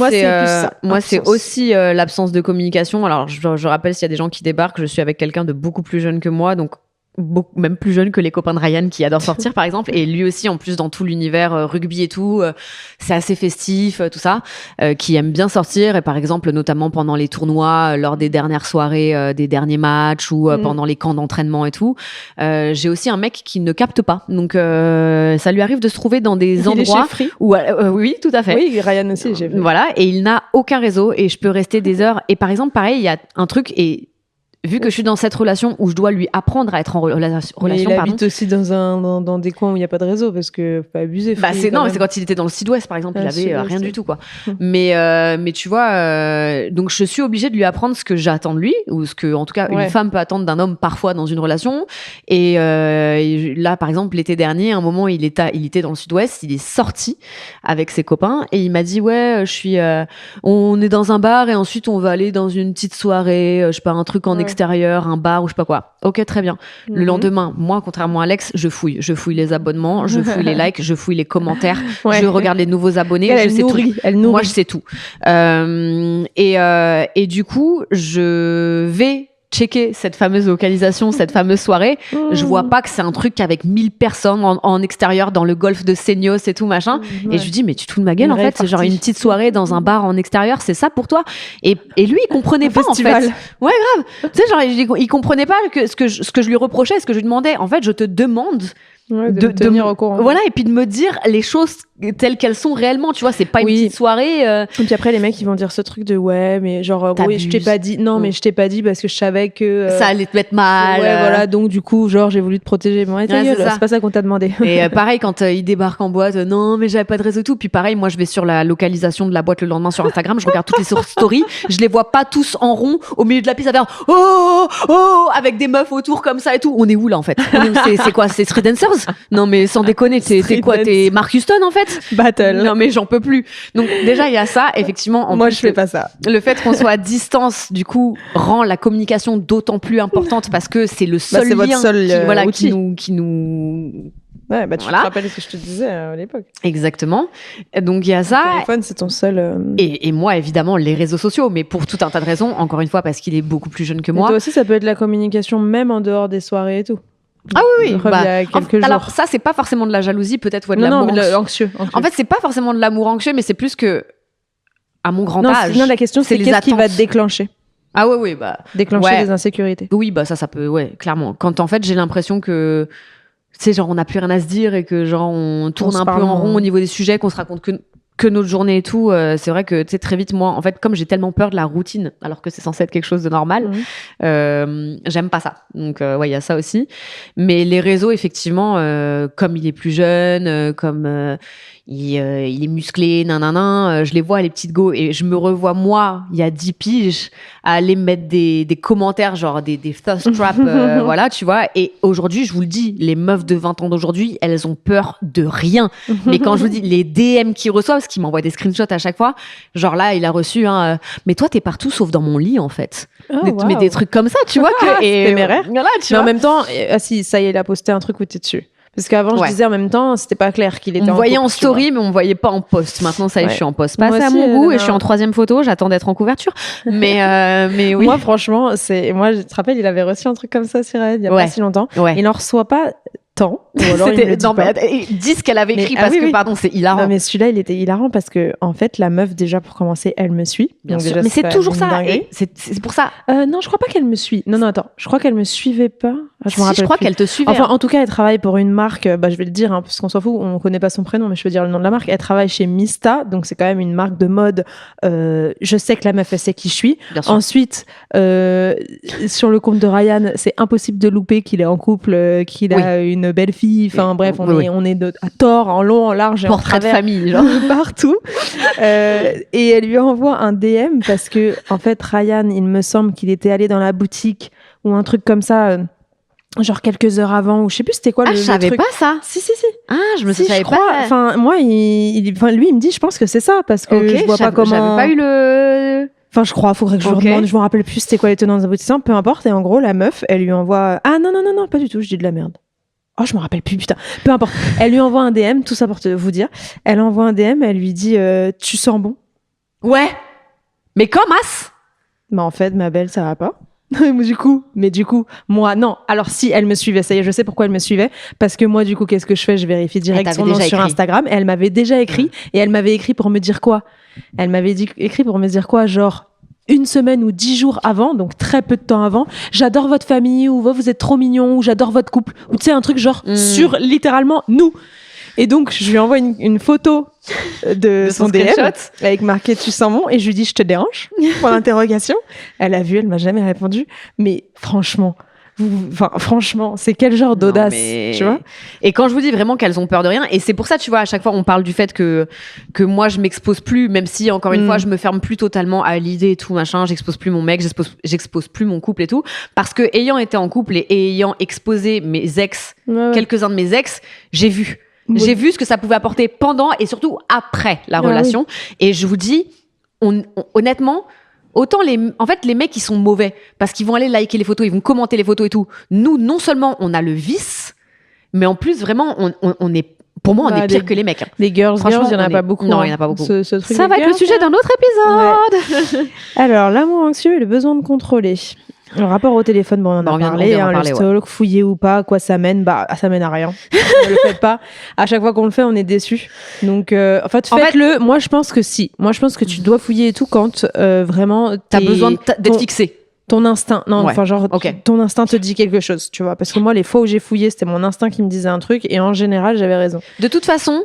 c'est aussi l'absence de communication. Alors, je rappelle, s'il y a des gens qui débarquent, je suis avec quelqu'un de beaucoup plus jeune que moi, donc même plus jeune que les copains de Ryan qui adorent sortir par exemple, et lui aussi en plus dans tout l'univers rugby et tout, c'est assez festif, tout ça, qui aime bien sortir, et par exemple notamment pendant les tournois, lors des dernières soirées, des derniers matchs, ou pendant les camps d'entraînement et tout, j'ai aussi un mec qui ne capte pas, donc ça lui arrive de se trouver dans des endroits où oui, tout à fait. Oui, Ryan aussi, j'ai vu. Voilà, et il n'a aucun réseau, et je peux rester des heures, et par exemple pareil, il y a un truc, et vu que je suis dans cette relation où je dois lui apprendre à être en relation, il habite aussi dans des coins où il n'y a pas de réseau, parce que faut pas abuser. Mais c'est quand il était dans le Sud-Ouest par exemple, il avait rien du tout quoi. Mais tu vois, donc je suis obligée de lui apprendre ce que j'attends de lui, ou ce que en tout cas une femme peut attendre d'un homme parfois dans une relation. Et là par exemple l'été dernier, à un moment il était dans le Sud-Ouest, il est sorti avec ses copains et il m'a dit on est dans un bar et ensuite on va aller dans une petite soirée, je sais pas, un truc en extérieur, un bar ou je sais pas quoi. Ok, très bien. Le lendemain, moi, contrairement à Alex, je fouille les abonnements, je fouille les likes, je fouille les commentaires, je regarde les nouveaux abonnés, elle sais tout. Moi, je sais tout. Et du coup, je vais checker cette fameuse localisation, cette fameuse soirée. Je vois pas que c'est un truc avec 1000 personnes en extérieur dans le golfe de Seignos et tout machin. Et je lui dis, mais tu te fous de ma gueule, en fait, c'est genre une petite soirée dans un bar en extérieur, c'est ça pour toi? Et lui, il comprenait pas, festival. En fait. Ouais, grave. Tu sais, genre, il comprenait pas ce que je lui reprochais, ce que je lui demandais. En fait, je te demande de tenir au courant. Voilà, et puis de me dire les choses telles qu'elles sont réellement, tu vois, c'est pas une petite soirée. Et puis après, les mecs, ils vont dire ce truc de ouais, mais genre, oui, je t'ai pas dit, non, mais je t'ai pas dit parce que je savais que. Ça allait te mettre mal. Ouais, voilà, donc du coup, genre, j'ai voulu te protéger. Bon, c'est pas ça qu'on t'a demandé. Et pareil, quand ils débarquent en boîte, non, mais j'avais pas de réseau et tout. Puis pareil, moi, je vais sur la localisation de la boîte le lendemain sur Instagram, je regarde toutes les stories, je les vois pas tous en rond au milieu de la piste à faire oh, avec des meufs autour comme ça et tout. On est où là, en fait? C'est quoi? C'est Street Dancers? Non, mais sans déconner, t'es quoi? T'es Mark Houston, en fait? Battle. Non, mais j'en peux plus. Donc, déjà, il y a ça, effectivement. Moi, je fais pas ça. Le fait qu'on soit à distance, du coup, rend la communication d'autant plus importante parce que c'est le seul lien qui nous. Ouais, tu te rappelles ce que je te disais à l'époque. Exactement. Donc, il y a ça. Le téléphone, c'est ton seul. Et moi, évidemment, les réseaux sociaux, mais pour tout un tas de raisons, encore une fois, parce qu'il est beaucoup plus jeune que moi. Et toi aussi, ça peut être la communication, même en dehors des soirées et tout. Ah oui. Il y a quelques jours. Alors, ça, c'est pas forcément de la jalousie, peut-être, ou de l'amour anxieux. En fait, c'est pas forcément de l'amour anxieux, mais c'est plus que, à mon grand âge. Non, la question, c'est qu'est-ce qui va te déclencher? Ah oui, déclencher des insécurités. Oui, ça peut, clairement. Quand en fait, j'ai l'impression que, tu sais, genre, on n'a plus rien à se dire et que, genre, on tourne un peu en rond au niveau des sujets, qu'on se raconte que notre journée et tout, c'est vrai que, tu sais, très vite, moi, en fait, comme j'ai tellement peur de la routine, alors que c'est censé être quelque chose de normal, j'aime pas ça. Donc, il y a ça aussi. Mais les réseaux, effectivement, comme il est plus jeune, comme il est musclé, je les vois, les petites go, et je me revois, moi, il y a 10 piges, à aller mettre des commentaires, genre des thirst traps, voilà, tu vois. Et aujourd'hui, je vous le dis, les meufs de 20 ans d'aujourd'hui, elles ont peur de rien. Mais quand je vous dis, les DM qu'ils reçoivent, parce qu'ils m'envoient des screenshots à chaque fois, genre là, il a reçu mais toi, t'es partout sauf dans mon lit, en fait. Mais des trucs comme ça, tu vois. C'est téméraire. Voilà, mais en même temps, si, ça y est, il a posté un truc où t'es dessus. Parce qu'avant, je disais en même temps, c'était pas clair qu'il était on me voyait en story, mais on me voyait pas en post. Maintenant, ça y est, je suis en post. Passé à mon goût, et je suis en 3e photo. J'attends d'être en couverture. Mais oui. Moi, franchement, moi, je te rappelle, il avait reçu un truc comme ça sur elle il y a pas si longtemps. Ouais. Il n'en reçoit pas tant. Ou alors il me le dit pas. Dis ce qu'elle avait écrit parce que, pardon, c'est hilarant. Non, mais celui-là, il était hilarant parce que, en fait, la meuf, déjà, pour commencer, elle me suit. Bien sûr. Déjà, mais c'est toujours ça. Et c'est pour ça. Non, je crois pas qu'elle me suit. Non, attends. Je crois qu'elle me suivait pas. Je crois qu'elle te suivait. Enfin, en tout cas, elle travaille pour une marque. Je vais le dire, parce qu'on s'en fout. On connaît pas son prénom, mais je peux dire le nom de la marque. Elle travaille chez Mista. Donc, c'est quand même une marque de mode. Je sais que la meuf, elle sait qui je suis. Ensuite, sur le compte de Ryan, c'est impossible de louper qu'il est en couple, qu'il a une belle fille. Enfin, bref, on est à tort, en long, en large, et en travers, de famille, genre. Partout. Et elle lui envoie un DM parce que, en fait, Ryan, il me semble qu'il était allé dans la boutique ou un truc comme ça, genre quelques heures avant, ou je sais plus c'était quoi le truc. Je savais pas ça. Si. Ah, je me savais pas. Enfin, moi, lui, il me dit, je pense que c'est ça, parce que je vois pas comment. J'avais pas eu le. Enfin, je crois, faudrait que je lui demande, je me rappelle plus c'était quoi les tenants aboutissants, peu importe. Et en gros, la meuf, elle lui envoie. Ah non, pas du tout, je dis de la merde. Oh, je me rappelle plus, putain. Peu importe. Elle lui envoie un DM, tout ça pour te vous dire. Elle envoie un DM, elle lui dit tu sens bon. Ouais. Mais comme as. Bah en fait, ma belle, ça va pas. du coup, moi, non. Alors si elle me suivait, ça y est, je sais pourquoi elle me suivait. Parce que moi, du coup, qu'est-ce que je fais? Je vérifie direct son nom sur Instagram. Et elle m'avait déjà écrit. Et elle m'avait écrit pour me dire quoi? Elle m'avait écrit pour me dire quoi? Genre, 1 semaine ou 10 jours avant, donc très peu de temps avant, j'adore votre famille, ou vous êtes trop mignons, ou j'adore votre couple, ou tu sais, un truc genre sur littéralement nous. Et donc, je lui envoie une photo de son DM avec marqué tu sens bon, et je lui dis je te dérange? Pour l'interrogation. Elle a vu, elle m'a jamais répondu. Mais franchement, c'est quel genre d'audace, tu vois? Et quand je vous dis vraiment qu'elles ont peur de rien, et c'est pour ça, tu vois, à chaque fois on parle du fait que moi je m'expose plus, même si encore une fois je me ferme plus totalement à l'idée et tout machin, j'expose plus mon mec, j'expose plus mon couple et tout, parce que ayant été en couple et ayant exposé mes ex, quelques-uns de mes ex, j'ai vu ce que ça pouvait apporter pendant et surtout après la relation. Et je vous dis, honnêtement, autant les mecs qui sont mauvais parce qu'ils vont aller liker les photos, ils vont commenter les photos et tout. Nous, non seulement on a le vice, mais en plus vraiment on est, pour moi, on est pire que les mecs. Les girls, il y en a pas beaucoup. Non, il y en a pas beaucoup. Ce truc ça va être le sujet d'un autre épisode. Ouais. Alors, l'amour anxieux et le besoin de contrôler. Le rapport au téléphone, on en a parlé, le stalk, fouiller ou pas, quoi ça mène? Ça mène à rien. Ne le faites pas. À chaque fois qu'on le fait, on est déçus. Donc, en fait, faites-le. Moi, je pense que si. Moi, je pense que tu dois fouiller et tout quand vraiment t'as besoin d'être fixé. Ton instinct, ton instinct te dit quelque chose, tu vois. Parce que moi, les fois où j'ai fouillé, c'était mon instinct qui me disait un truc, et en général, j'avais raison. De toute façon,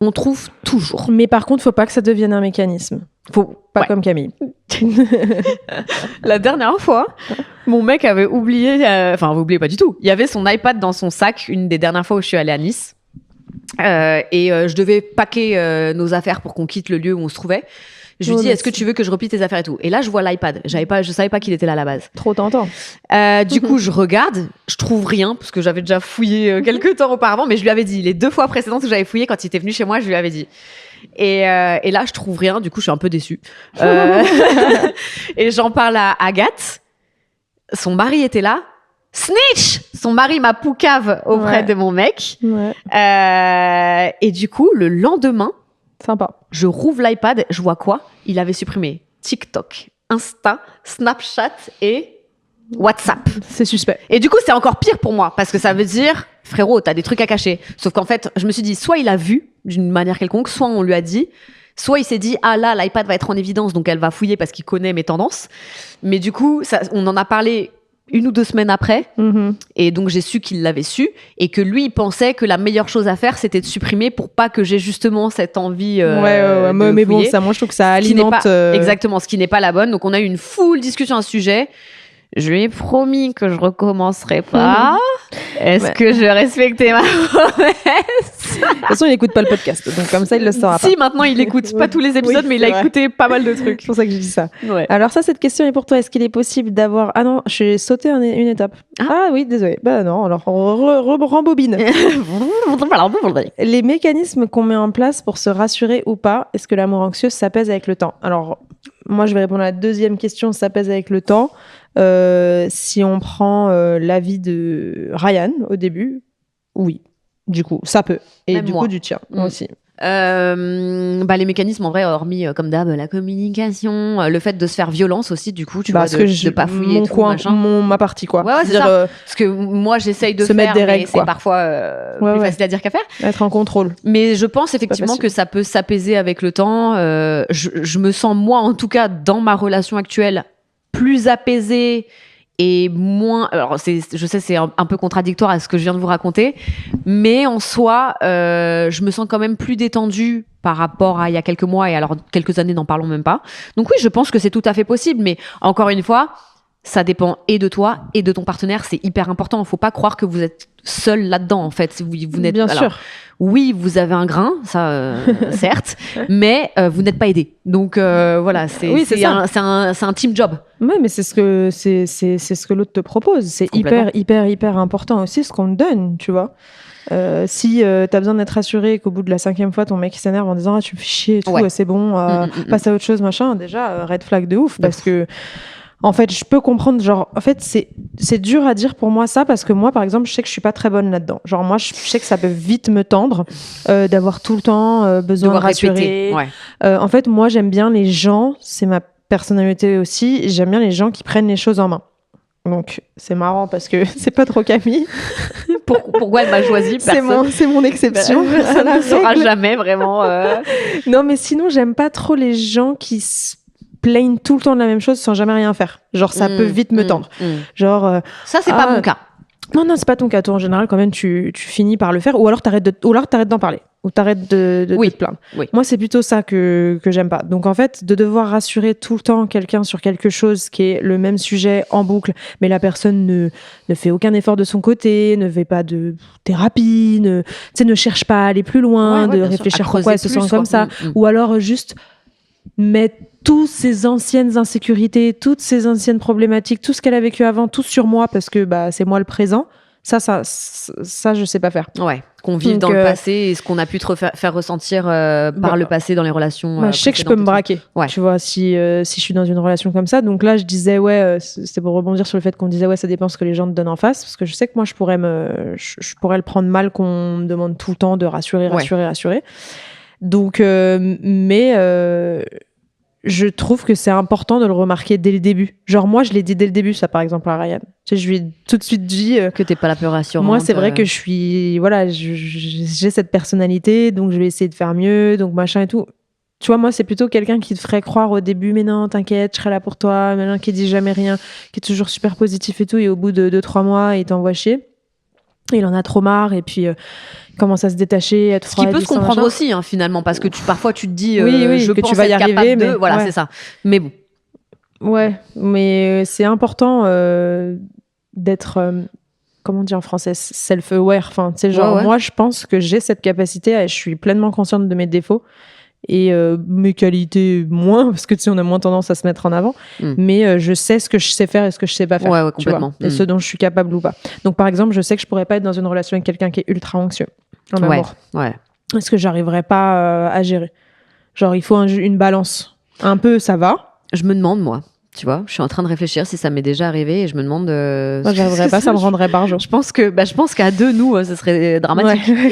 On trouve toujours. Mais par contre, faut pas que ça devienne un mécanisme. Pas comme Camille. La dernière fois, mon mec avait oublié, oublié pas du tout. Il y avait son iPad dans son sac, une des dernières fois où je suis allée à Nice. Je devais paquer nos affaires pour qu'on quitte le lieu où on se trouvait. Je lui dis, est-ce que tu veux que je replie tes affaires et tout? Et là, je vois l'iPad. Je savais pas qu'il était là à la base. Trop tentant. Du coup, je regarde, je trouve rien, parce que j'avais déjà fouillé quelques temps auparavant, mais je lui avais dit, les 2 fois précédentes où j'avais fouillé, quand il était venu chez moi, je lui avais dit. Et là, je trouve rien, du coup, je suis un peu déçue. Et j'en parle à Agathe. Son mari était là. Snitch! Son mari m'a poucave auprès de mon mec. Ouais. Et du coup, le lendemain, sympa. Je rouvre l'iPad, je vois quoi? Il avait supprimé TikTok, Insta, Snapchat et WhatsApp. C'est suspect. Et du coup, c'est encore pire pour moi parce que ça veut dire, frérot, t'as des trucs à cacher. Sauf qu'en fait, je me suis dit, soit il a vu d'une manière quelconque, soit on lui a dit, soit il s'est dit, ah là, l'iPad va être en évidence, donc elle va fouiller parce qu'il connaît mes tendances. Mais du coup, on en a parlé 1 ou 2 semaines après. Et donc, j'ai su qu'il l'avait su et que lui, il pensait que la meilleure chose à faire, c'était de supprimer pour pas que j'ai justement cette envie de mais bon, fouiller. ça, moi, je trouve que ça alimente... Exactement, ce qui n'est pas la bonne. Donc, on a eu une full discussion à ce sujet. Je lui ai promis que je recommencerai pas. Est-ce que je respectais ma promesse? De toute façon, il écoute pas le podcast, donc comme ça, il le saura pas. Si, maintenant, il écoute pas tous les épisodes, mais il a écouté pas mal de trucs. C'est pour ça que j'ai dit ça. Ouais. Alors ça, cette question est pour toi. Est-ce qu'il est possible d'avoir... Ah non, j'ai sauté une étape. Ah oui, désolé. Bah non, alors rembobine. Les mécanismes qu'on met en place pour se rassurer ou pas, est-ce que l'amour anxieux s'apaise avec le temps? Alors, moi, je vais répondre à la deuxième question, s'apaise avec le temps. Si on prend l'avis de Ryan au début, oui, du coup, ça peut. Et même du moi. coup, du tien aussi. Les mécanismes, en vrai, hormis, comme d'hab, la communication, le fait de se faire violence aussi, du coup, tu vois, de pas fouiller mon tout, coin, machin. ma partie, quoi. Ouais, c'est ça. Parce que moi, j'essaye de se mettre des règles, mais c'est parfois plus facile à dire qu'à faire. Être en contrôle. Mais je pense effectivement que ça peut s'apaiser avec le temps. Je me sens, moi, en tout cas, dans ma relation actuelle, plus apaisée et moins... Alors, je sais, c'est un peu contradictoire à ce que je viens de vous raconter, mais en soi, je me sens quand même plus détendue par rapport à il y a quelques mois, et alors quelques années, n'en parlons même pas. Donc oui, je pense que c'est tout à fait possible, mais encore une fois, ça dépend et de toi et de ton partenaire, c'est hyper important. Il ne faut pas croire que vous êtes seul là-dedans, en fait. Vous n'êtes, bien sûr. Oui, vous avez un grain, ça, certes, mais vous n'êtes pas aidé. Donc voilà, c'est un team job. Ouais, mais c'est ce que l'autre te propose. C'est hyper important aussi ce qu'on te donne, tu vois. Si t'as besoin d'être rassuré qu'au bout de la 5e fois ton mec s'énerve en disant tu fais chier et tout, c'est bon, passe à autre chose, machin, déjà red flag de ouf, parce que en fait je peux comprendre, genre en fait c'est dur à dire pour moi ça, parce que moi par exemple je sais que je suis pas très bonne là-dedans, genre moi je sais que ça peut vite me tendre d'avoir tout le temps besoin de rassurer. En fait moi j'aime bien les gens, c'est ma personnalité aussi, j'aime bien les gens qui prennent les choses en main. Donc c'est marrant parce que c'est pas trop Camille. Pourquoi elle m'a choisi? C'est mon exception. Ça ne saura jamais vraiment. Non, mais sinon j'aime pas trop les gens qui se plaignent tout le temps de la même chose sans jamais rien faire. Genre ça peut vite me tendre. Genre ça c'est pas mon cas. Non, c'est pas ton cas. Toi en général quand même tu finis par le faire, ou alors t'arrêtes d'en parler. Ou t'arrêtes de te plaindre. Oui. Moi, c'est plutôt ça que j'aime pas. Donc, en fait, de devoir rassurer tout le temps quelqu'un sur quelque chose qui est le même sujet en boucle, mais la personne ne fait aucun effort de son côté, ne fait pas de thérapie, ne cherche pas à aller plus loin, de réfléchir pourquoi elle se sent comme ça. Ou alors juste mettre toutes ses anciennes insécurités, toutes ses anciennes problématiques, tout ce qu'elle a vécu avant, tout sur moi, parce que c'est moi le présent. Ça, je sais pas faire. Ouais, qu'on vive dans le passé et ce qu'on a pu te faire ressentir par le passé dans les relations. Je sais que je peux me braquer. Ouais. Tu vois, si je suis dans une relation comme ça. Donc là, je disais, c'était pour rebondir sur le fait qu'on disait, ça dépend ce que les gens te donnent en face. Parce que je sais que moi, je pourrais le prendre mal qu'on me demande tout le temps de rassurer. Donc, je trouve que c'est important de le remarquer dès le début. Genre, moi, je l'ai dit dès le début, ça, par exemple, à Ryan. Tu sais, je lui ai tout de suite dit... que t'es pas la plus rassurante. Moi, c'est vrai que je suis... Voilà, j'ai cette personnalité, donc je vais essayer de faire mieux, donc machin et tout. Tu vois, moi, c'est plutôt quelqu'un qui te ferait croire au début, mais non, t'inquiète, je serai là pour toi, maintenant qui dit jamais rien, qui est toujours super positif et tout, et au bout de 2-3 mois, il t'envoie chier. Il en a trop marre, et puis... commence à se détacher, être Ce qui peut se comprendre aussi, hein, finalement, parce que parfois tu te dis, je que pense tu vas y être arriver, capable de... mais Voilà, c'est ça. Mais bon. Ouais, mais c'est important d'être, comment dire en français, self-aware. Enfin, tu sais, genre, moi, je pense que j'ai cette capacité, je suis pleinement consciente de mes défauts et mes qualités moins, parce que tu sais, on a moins tendance à se mettre en avant, mais je sais ce que je sais faire et ce que je sais pas faire. Ouais, complètement. Et ce dont je suis capable ou pas. Donc, par exemple, je sais que je pourrais pas être dans une relation avec quelqu'un qui est ultra anxieux en amour. Ouais. Parce que j'arriverais pas à gérer. Genre, il faut une balance. Un peu, ça va. Je me demande, moi. Tu vois, je suis en train de réfléchir si ça m'est déjà arrivé et je me demande. Moi, j'arriverais pas, ça me rendrait barjo. Je pense qu'à deux, nous, ce serait dramatique. Ouais,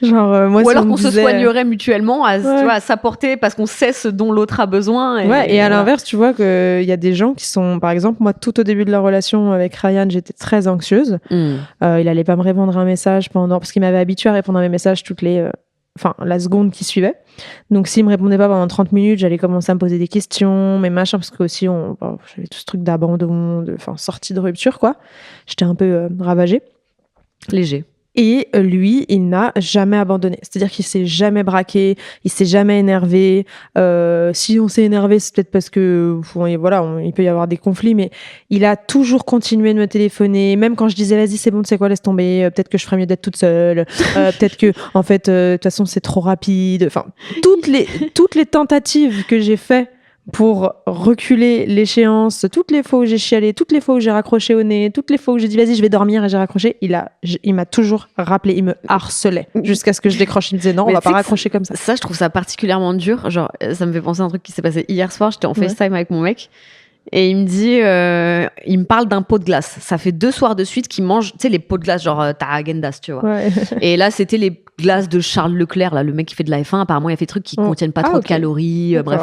genre, moi, ou si alors on qu'on disait... se soignerait mutuellement tu vois, à s'apporter parce qu'on sait ce dont l'autre a besoin. Et à l'inverse, tu vois qu'il y a des gens qui sont, par exemple, moi, tout au début de la relation avec Ryan, j'étais très anxieuse. Il allait pas me répondre un message parce qu'il m'avait habituée à répondre à mes messages la seconde qui suivait. Donc, s'il me répondait pas pendant 30 minutes, j'allais commencer à me poser des questions, mais machin, parce que aussi, j'avais tout ce truc d'abandon, sortie de rupture, quoi. J'étais un peu ravagée. Léger. Et lui, il n'a jamais abandonné. C'est-à-dire qu'il s'est jamais braqué, il s'est jamais énervé. Si on s'est énervé, c'est peut-être parce que, il peut y avoir des conflits, mais il a toujours continué de me téléphoner. Même quand je disais, vas-y, c'est bon, tu sais quoi, laisse tomber. Peut-être que je ferais mieux d'être toute seule. Peut-être que, en fait, de toute façon, c'est trop rapide. Enfin, toutes les tentatives que j'ai faites pour reculer l'échéance, toutes les fois où j'ai chialé, toutes les fois où j'ai raccroché au nez, toutes les fois où j'ai dit vas-y je vais dormir et j'ai raccroché, il m'a toujours rappelé, il me harcelait jusqu'à ce que je décroche. Il me disait non, on va pas raccrocher comme ça. Ça, je trouve ça particulièrement dur. Genre, ça me fait penser à un truc qui s'est passé hier soir. J'étais en FaceTime avec mon mec et il me dit, il me parle d'un pot de glace. Ça fait 2 soirs de suite qu'il mange, tu sais, les pots de glace, genre t'as Agendas, tu vois. Ouais. Et là, c'était les glaces de Charles Leclerc, là, le mec qui fait de la F1. Apparemment, il a fait des trucs qui contiennent pas trop de calories. Bref,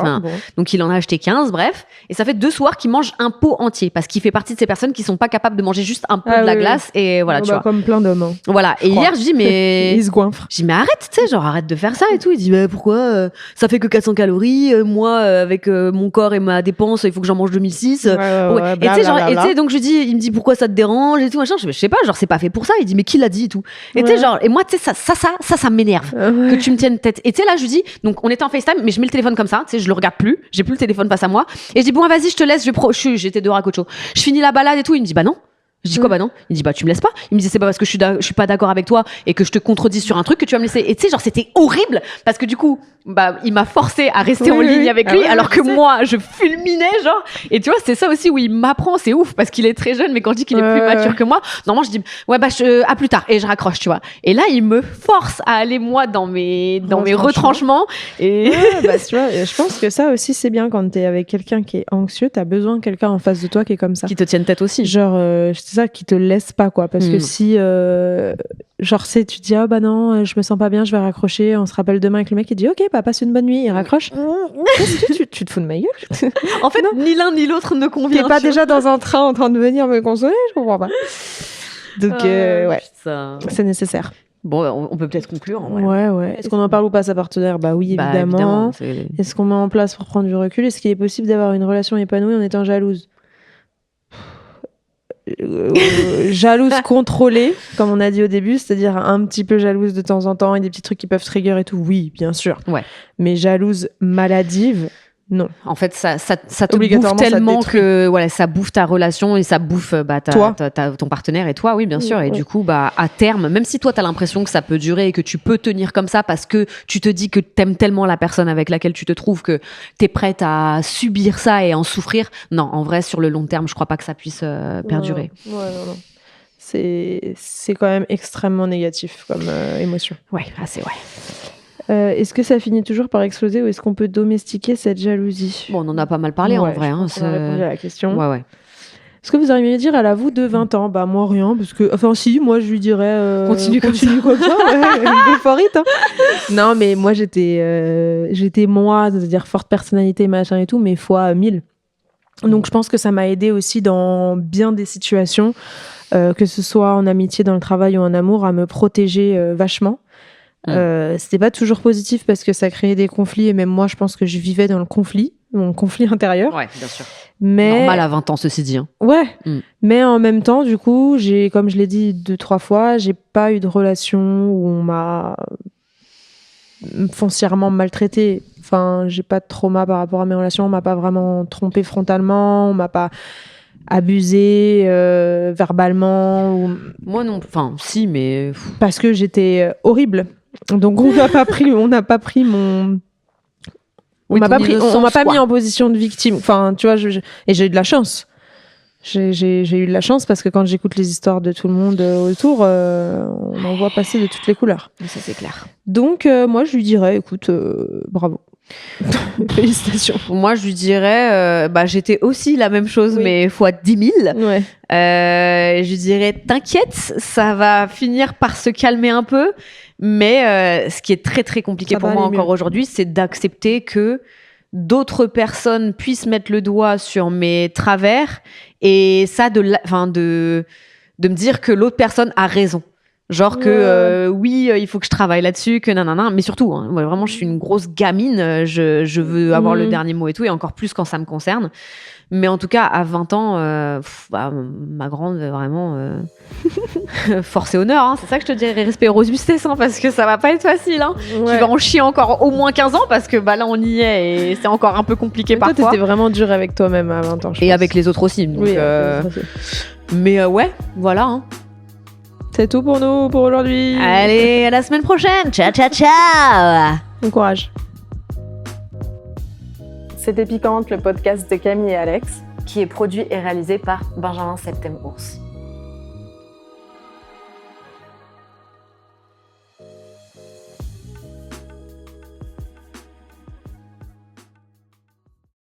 donc il en a acheté 15, bref. Et ça fait 2 soirs qu'il mange un pot entier parce qu'il fait partie de ces personnes qui sont pas capables de manger juste un pot de la glace. Et voilà, tu vois. Comme plein d'hommes. Hein. Voilà. Et hier, je dis, mais. Il se goinfre. Je dis, mais arrête, tu sais, genre, arrête de faire ça et tout. Il dit, mais pourquoi ça fait que 400 calories. Moi, avec mon corps et ma dépense, il faut que j'en mange 2006. Et tu sais, donc je dis, il me dit, pourquoi ça te dérange et tout, machin. Je sais pas, genre, c'est pas fait pour ça. Il dit, mais qui l'a dit et tout. Et tu sais, genre, et moi, tu sais, ça m'énerve. Que tu me tiennes tête. Et tu sais, là, je lui dis, donc on était en FaceTime, mais je mets le téléphone comme ça, tu sais, je le regarde plus, j'ai plus le téléphone face à moi. Et je dis, bon, vas-y, je te laisse, j'étais dehors à Cocho. Je finis la balade et tout. Il me dit, bah non. Je dis quoi, bah non. Il me dit, bah tu me laisses pas. Il me dit, c'est pas parce que je suis pas d'accord avec toi et que je te contredis sur un truc que tu vas me laisser. Et tu sais, genre, c'était horrible parce que du coup, bah, il m'a forcé à rester en ligne avec lui alors que moi, je fulminais, genre. Et tu vois, c'est ça aussi où il m'apprend, c'est ouf parce qu'il est très jeune, mais quand je dis qu'il est plus mature que moi, normalement, je dis, ouais, bah, à plus tard. Et je raccroche, tu vois. Et là, il me force à aller, moi, dans mes retranchements. Et bah, tu vois, je pense que ça aussi, c'est bien quand t'es avec quelqu'un qui est anxieux, t'as besoin de quelqu'un en face de toi qui est comme ça. Qui te tienne tête aussi. Genre, c'est ça, qui te laisse pas, quoi. Parce que si, genre, tu dis, ah bah non, je me sens pas bien, je vais raccrocher, on se rappelle demain avec le mec, il dit, ok, bah passe une bonne nuit, il raccroche. Qu'est-ce que tu te fous de ma gueule? En fait, ni l'un ni l'autre ne convient. T'es pas déjà dans un train en train de venir me consoler? Je comprends pas. Donc, ouais, c'est nécessaire. Bon, on peut peut-être conclure. En vrai. Ouais. Est-ce qu'on en parle ou pas à sa partenaire? Bah oui, évidemment. Est-ce qu'on met en place pour prendre du recul? Est-ce qu'il est possible d'avoir une relation épanouie en étant jalouse? Jalouse contrôlée, comme on a dit au début, c'est-à-dire un petit peu jalouse de temps en temps et des petits trucs qui peuvent trigger et tout, oui, bien sûr. Ouais. Mais jalouse maladive, non. En fait, ça te bouffe tellement que voilà, ça bouffe ta relation et ça bouffe ton partenaire et toi, oui, bien sûr. Et du coup, bah, à terme, même si toi, t'as l'impression que ça peut durer et que tu peux tenir comme ça parce que tu te dis que t'aimes tellement la personne avec laquelle tu te trouves que t'es prête à subir ça et en souffrir, non, en vrai, sur le long terme, je crois pas que ça puisse perdurer. Non. C'est quand même extrêmement négatif comme émotion. Ouais, assez, ouais. Est-ce que ça finit toujours par exploser ou est-ce qu'on peut domestiquer cette jalousie? Bon, on en a pas mal parlé en vrai. On a répondu à la question. Ouais. Est-ce que vous auriez dire à la vous de 20 ans? Bah moi rien, parce que... Enfin si, moi je lui dirais... Continue comme ça. Go for it, hein. Non, mais moi j'étais moi, c'est-à-dire forte personnalité, machin et tout, mais fois 1000. Donc je pense que ça m'a aidé aussi dans bien des situations, que ce soit en amitié, dans le travail ou en amour, à me protéger vachement. C'était pas toujours positif parce que ça créait des conflits et même moi je pense que je vivais dans le conflit mon conflit intérieur. Ouais, bien sûr. Mais Normal à 20 ans, ceci dit. Hein. Ouais, Mm. mais en même temps, du coup, comme je l'ai dit 2-3 fois, j'ai pas eu de relation où on m'a foncièrement maltraitée. Enfin, j'ai pas de trauma par rapport à mes relations. On m'a pas vraiment trompée frontalement. On m'a pas abusée verbalement. Moi non, enfin si, mais parce que j'étais horrible. Donc on n'a pas pris mon. On m'a pas mis en position de victime. Enfin, tu vois, et j'ai eu de la chance. J'ai eu de la chance parce que quand j'écoute les histoires de tout le monde autour, on en voit passer de toutes les couleurs. Ça, c'est clair. Donc, moi, je lui dirais, écoute, bravo. Félicitations. Moi, je lui dirais, j'étais aussi la même chose, mais fois 10 000. Ouais. Je lui dirais, t'inquiète, ça va finir par se calmer un peu. Mais ce qui est très, très compliqué pour moi encore aujourd'hui, c'est d'accepter que d'autres personnes puissent mettre le doigt sur mes travers et ça, de me dire que l'autre personne a raison. Genre que oui, il faut que je travaille là-dessus, que nanana. Mais surtout, hein, moi, vraiment, je suis une grosse gamine. Je veux avoir le dernier mot et tout, et encore plus quand ça me concerne. Mais en tout cas, à 20 ans, ma grande, vraiment, force et honneur. Hein, c'est ça que je te dirais, respect et robustesse, hein, parce que ça va pas être facile. Hein. Ouais. Tu vas en chier encore au moins 15 ans, parce que là, on y est, et c'est encore un peu compliqué parfois. Toi, t'étais vraiment dur avec toi-même à 20 ans, je pense. Et avec les autres aussi. Donc, oui, avec les autres aussi. Mais ouais, voilà. Hein. C'est tout pour nous, pour aujourd'hui. Allez, à la semaine prochaine. Ciao, ciao, ciao. Bon courage. C'était Piquante, le podcast de Camille et Alex, qui est produit et réalisé par Benjamin Septem-Ours.